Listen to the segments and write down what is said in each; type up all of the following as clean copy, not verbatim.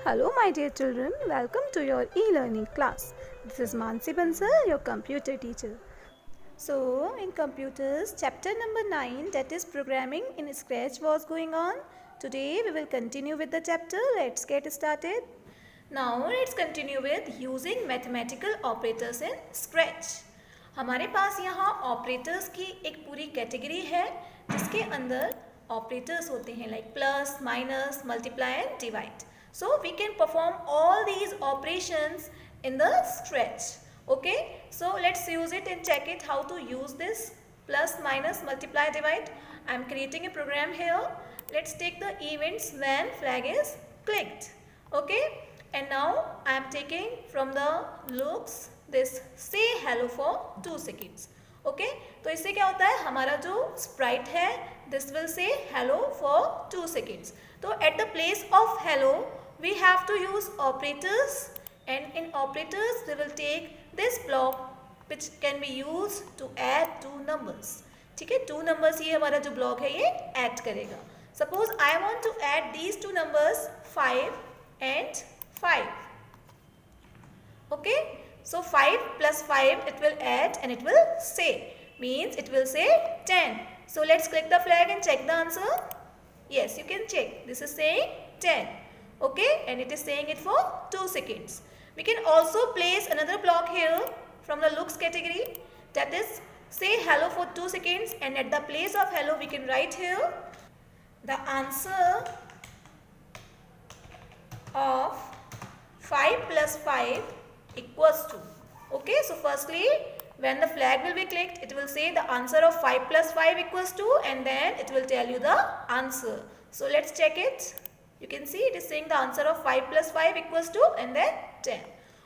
Hello my dear children, welcome to your e-learning class. This is Mansi Bansal, your computer teacher. So in computers, chapter number 9, that is programming in Scratch, was going on. Today we will continue with the chapter. Let's get started. Now let's continue with using mathematical operators in Scratch. हमारे पास यहाँ operators की एक पूरी category है जिसके अंदर operators होते हैं like plus, minus, multiply and divide. So we can perform all these operations in the Scratch. Okay, so let's use it and check it how to use this plus, minus, multiply, divide. I am creating a program here. Let's take the events when flag is clicked. Okay, and now I am taking from the looks this say hello for 2 seconds. Okay, तो इससे क्या होता है, हमारा जो sprite है this will say hello for 2 seconds. तो at the place of hello we have to use operators, and in operators we will take this block which can be used to add two numbers. ठीक है, 2 numbers ये हमारा जो block है ये add करेगा. Suppose I want to add these two numbers 5 and 5. Okay, so 5 plus 5 it will add and it will say, means it will say 10. So let's click the flag and check the answer. Yes, you can check. This is saying 10. Okay, and it is saying it for 2 seconds. We can also place another block here from the looks category, that is say hello for 2 seconds, and at the place of hello we can write here the answer of 5 plus 5 equals to. Okay, so firstly when the flag will be clicked it will say the answer of 5 plus 5 equals to, and then it will tell you the answer. So let's check it. You can see it is saying the answer of 5 plus 5 equals to and then 10.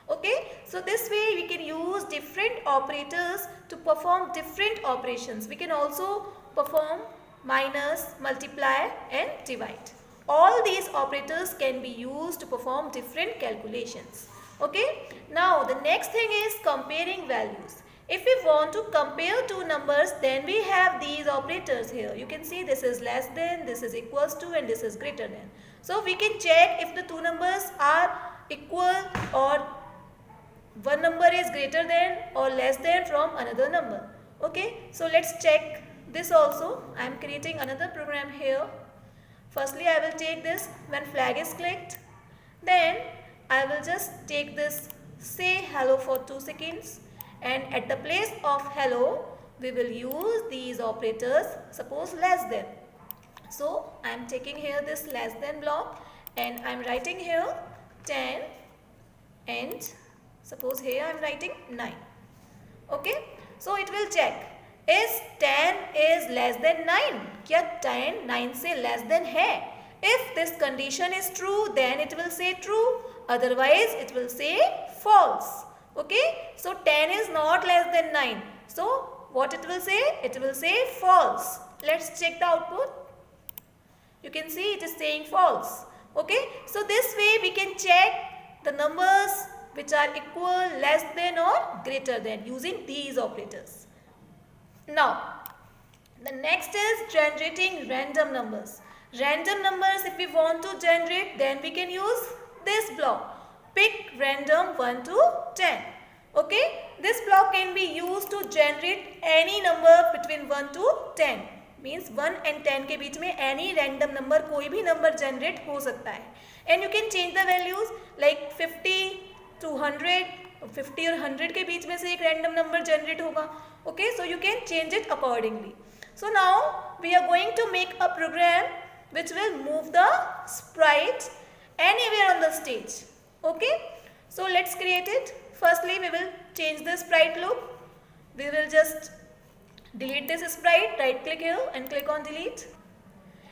Okay, so this way we can use different operators to perform different operations. We can also perform minus, multiply and divide. All these operators can be used to perform different calculations. Okay, now the next thing is comparing values. If we want to compare two numbers, then we have these operators here. You can see this is less than, this is equals to, and this is greater than. So we can check if the two numbers are equal or one number is greater than or less than from another number. Okay, so let's check this also. I am creating another program here. Firstly, I will take this when flag is clicked. Then I will just take this say hello for 2 seconds. And at the place of hello, we will use these operators, suppose less than. So I am taking here this less than block and I am writing here 10 and suppose here I am writing 9. Okay, so it will check is 10 is less than 9. क्या 10 9 से less than है? If this condition is true, then it will say true. Otherwise, it will say false. Okay, so 10 is not less than 9. So what it will say? It will say false. Let's check the output. You can see it is saying false. Okay, so this way we can check the numbers which are equal, less than or greater than using these operators. Now, the next is generating random numbers. Random numbers, if we want to generate, then we can use this block. Pick random 1 to 10. Okay, this block can be used to generate any number between 1 to 10. Means 1 and 10 के बीच में any random number, कोई भी number generate हो सकता है. And you can change the values like 50 to 100. 50 और 100 के बीच में से एक random number generate होगा. Okay, so you can change it accordingly. So now we are going to make a program which will move the sprite anywhere on the stage. Okay, so let's create it. Firstly, we will change the sprite look. We will just delete this sprite. Right click here and click on delete.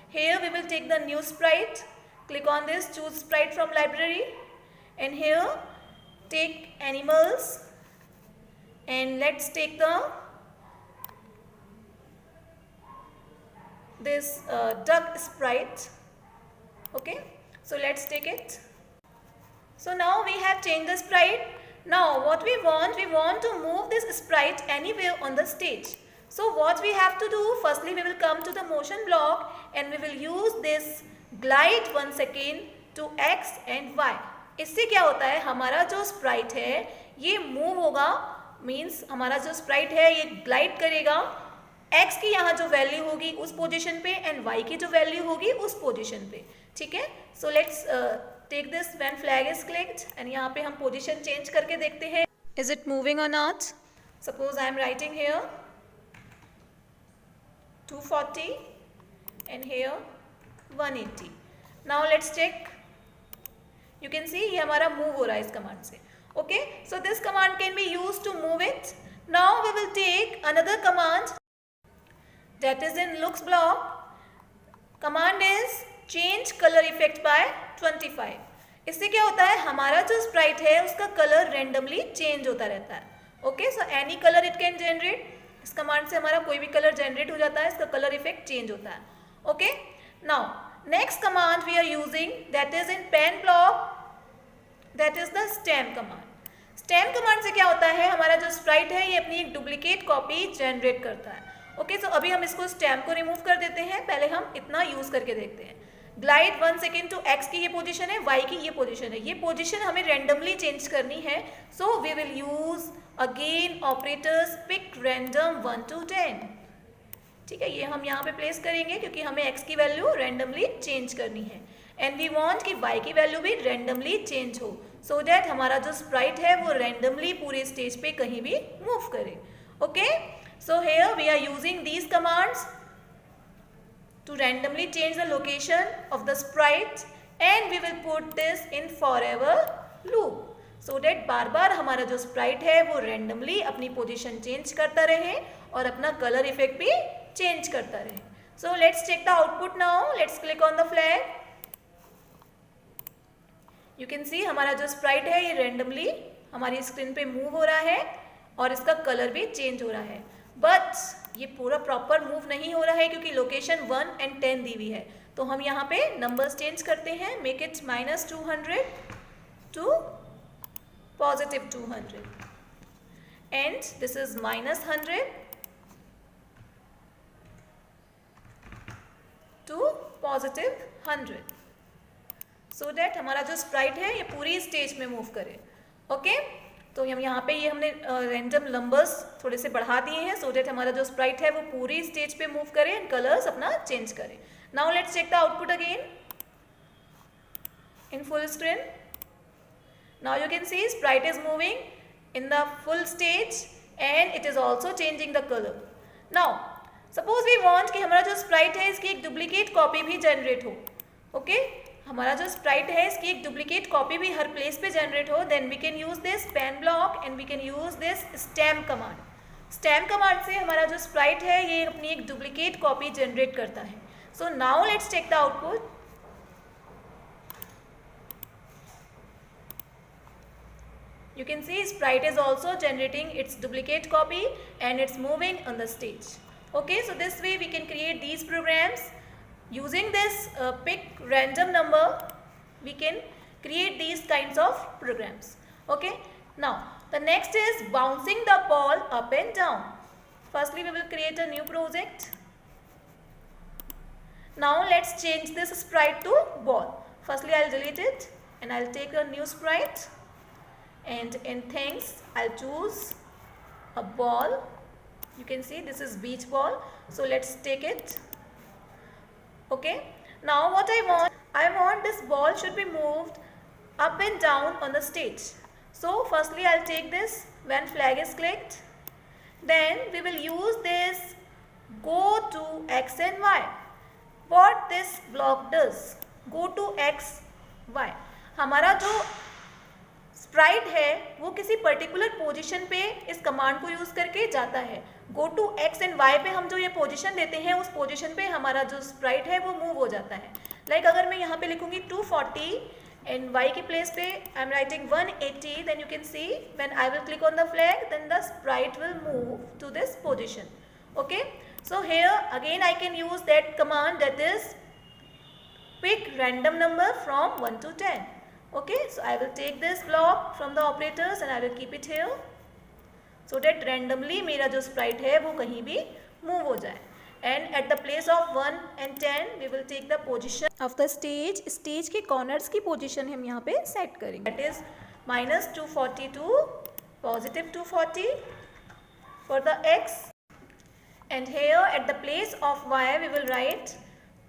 Here we will take the new sprite. Click on this, choose sprite from library. And here take animals. And let's take this duck sprite. Okay, so let's take it. So now we have changed the sprite. Now what we want to move this sprite anywhere on the stage. So what we have to do, firstly we will come to the motion block and we will use this glide 1 second to x and y। इससे क्या होता है, हमारा जो sprite है ये move होगा, means हमारा जो स्प्राइट है ये ग्लाइड करेगा x की यहाँ जो वैल्यू होगी उस पोजीशन पे एंड y की जो वैल्यू होगी उस पोजीशन पे। ठीक है, so let's take this when flag is clicked and यहाँ पे हम पोजीशन चेंज करके देखते हैं, इज इट मूविंग और not. Suppose I am writing here 240 and here 180। now let's check, you can see ये हमारा मूव हो रहा है इस कमांड से। okay, so this command can be used to move it। now we will take another command that is in looks block। command is change color effect by 25। इससे क्या होता है, हमारा जो स्प्राइट है उसका कलर रेंडमली चेंज होता रहता है। Okay, so any colour it can generate, इस कमांड से हमारा कोई भी कलर जनरेट हो जाता है, इसका कलर इफेक्ट चेंज होता है। Okay, now next command we are using that is in pen block, that is the stamp command. Stamp command से क्या होता है, हमारा जो स्प्राइट है ये अपनी एक डुप्लीकेट कॉपी जनरेट करता है। ओके, सो अभी हम इसको स्टेम को रिमूव कर देते हैं, पहले हम इतना यूज करके देखते हैं। ग्लाइड 1 सेकेंड टू x की ये पोजीशन है, y की ये पोजीशन है, ये पोजीशन हमें रेंडमली चेंज करनी है। So we will use again operators pick random 1 to 10। ठीक है, ये हम यहाँ पे प्लेस करेंगे क्योंकि हमें x की वैल्यू रेंडमली चेंज करनी है एंड वी वांट कि y की वैल्यू भी रेंडमली चेंज हो, सो दैट हमारा जो स्प्राइट है वो रेंडमली पूरे स्टेज पे कहीं भी मूव करे। Okay, so here we are using these commands to randomly change the location of the sprite and we will put this in forever loop so that बार बार हमारा जो sprite है वो randomly अपनी position change करता रहे और अपना color effect भी change करता रहे। So let's check the output now, let's click on the flag। You can see हमारा जो sprite है ये randomly हमारी screen पे move हो रहा है और इसका color भी change हो रहा है, बट ये पूरा प्रॉपर मूव नहीं हो रहा है क्योंकि लोकेशन 1 and 10 दी हुई है। तो हम यहाँ पे नंबर्स चेंज करते हैं, make it -200 to +200 and this is -100 to +100 so that हमारा जो स्प्राइट है ये पूरी स्टेज में मूव करे। ओके, तो हम यहाँ पे ये हमने रैंडम नंबर्स थोड़े से बढ़ा दिए हैं सो दैट हमारा जो स्प्राइट है वो पूरी स्टेज पे मूव करे एंड कलर्स अपना चेंज करे। Now let's check the output again in full screen. Now you can see sprite is moving in the full stage and it is also changing the colour. Now suppose we want कि हमारा जो sprite है इसकी एक duplicate copy भी generate हो। Okay, हमारा जो स्प्राइट है इसकी एक डुप्लीकेट कॉपी भी हर प्लेस पे जनरेट हो, then we can use this pen block and we can use this stamp command. Stamp command से हमारा जो स्प्राइट है ये अपनी एक डुप्लीकेट कॉपी जनरेट करता है। So now let's check the output. You can see sprite is also generating its duplicate copy and it's moving on the stage. Okay, so this way we can create these programs. Using this pick random number, we can create these kinds of programs. Okay, now the next is bouncing the ball up and down. Firstly, we will create a new project. Now let's change this sprite to ball. Firstly, I'll delete it and I'll take a new sprite. And in things, I'll choose a ball. You can see this is beach ball. So let's take it. Okay. Now what I want this ball should be moved up and down on the stage. So firstly, I'll take this when flag is clicked. Then we will use this go to X and Y. What this block does? Go to X, Y. हमारा जो sprite है वो किसी particular position पे इस command को use करके जाता है। Go to X and Y पे हम जो ये पोजीशन देते हैं उस पोजीशन पे हमारा जो स्प्राइट है वो मूव हो जाता है। लाइक अगर मैं यहाँ पे लिखूंगी 240 एंड वाई की प्लेस पे I am writing 180, then you can see when I will click on the flag then the sprite will move to this position. Okay, so here again I can use that command that is pick random number from 1 to 10. Okay, so I will take this block from the operators and I will keep it here so that randomly मेरा जो sprite है वो कहीं भी move हो जाए. and at the place of 1 and 10 we will take the position of the stage. Stage के corners की पोजीशन हम यहाँ पे सेट करेंगे. That is -240 to +240 for the x, and here at the place of y we will write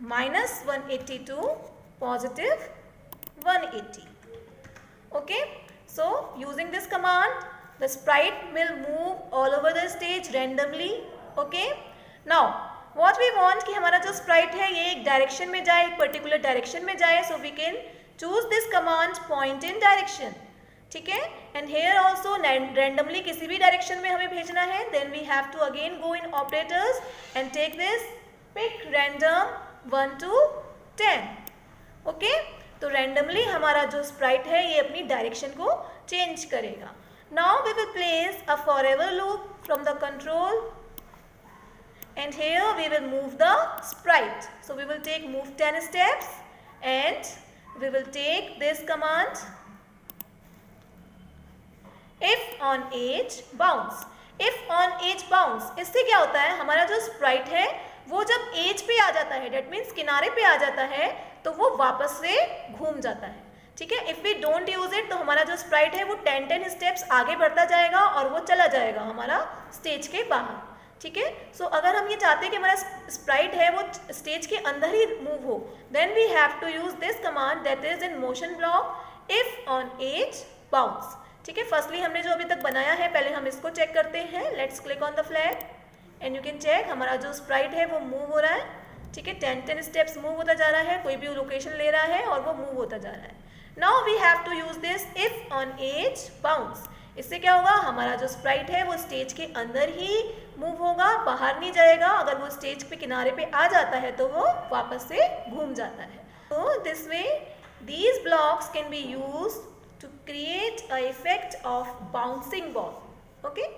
-180 to +180. Okay, so using this command the sprite will move all over the stage randomly. Okay, now what we want कि हमारा जो sprite है ये एक direction में जाए, एक particular direction में जाए. So we can choose this command point in direction. ठीक है, and here also randomly किसी भी डायरेक्शन में हमें भेजना है. Then we have to again go in operators and take this pick random 1 to 10. Okay, तो randomly हमारा जो sprite है ये अपनी डायरेक्शन को चेंज करेगा. Now we will place a forever loop from the control, and here we will move the sprite. So we will take move 10 steps and we will take this command if on edge bounce. If on edge bounce, इससे क्या होता है, हमारा जो sprite है वो जब as पे आ जाता है, डेट मीन्स किनारे पे आ जाता है, तो वो वापस से घूम जाता है. ठीक है, if we don't use it तो हमारा जो स्प्राइट है वो 10 स्टेप्स आगे बढ़ता जाएगा और वो चला जाएगा हमारा स्टेज के बाहर. ठीक है, सो अगर हम ये चाहते हैं कि हमारा स्प्राइट है वो स्टेज के अंदर ही मूव हो, then we have to use this command that is in motion block if on edge bounce. ठीक है, फर्स्टली हमने जो अभी तक बनाया है पहले हम इसको चेक करते हैं. Let's click on the flag and you can check हमारा जो स्प्राइट है वो मूव हो रहा है. ठीक है, 10 स्टेप्स मूव होता जा रहा है, कोई भी लोकेशन ले रहा है और वो मूव होता जा रहा है. Now we have to use this if on edge bounce. इससे क्या होगा, हमारा जो स्प्राइट है वो स्टेज के अंदर ही मूव होगा, बाहर नहीं जाएगा. अगर वो स्टेज पे किनारे पे आ जाता है तो वो वापस से घूम जाता है. So this way these blocks can be used to create a effect of bouncing ball. Okay.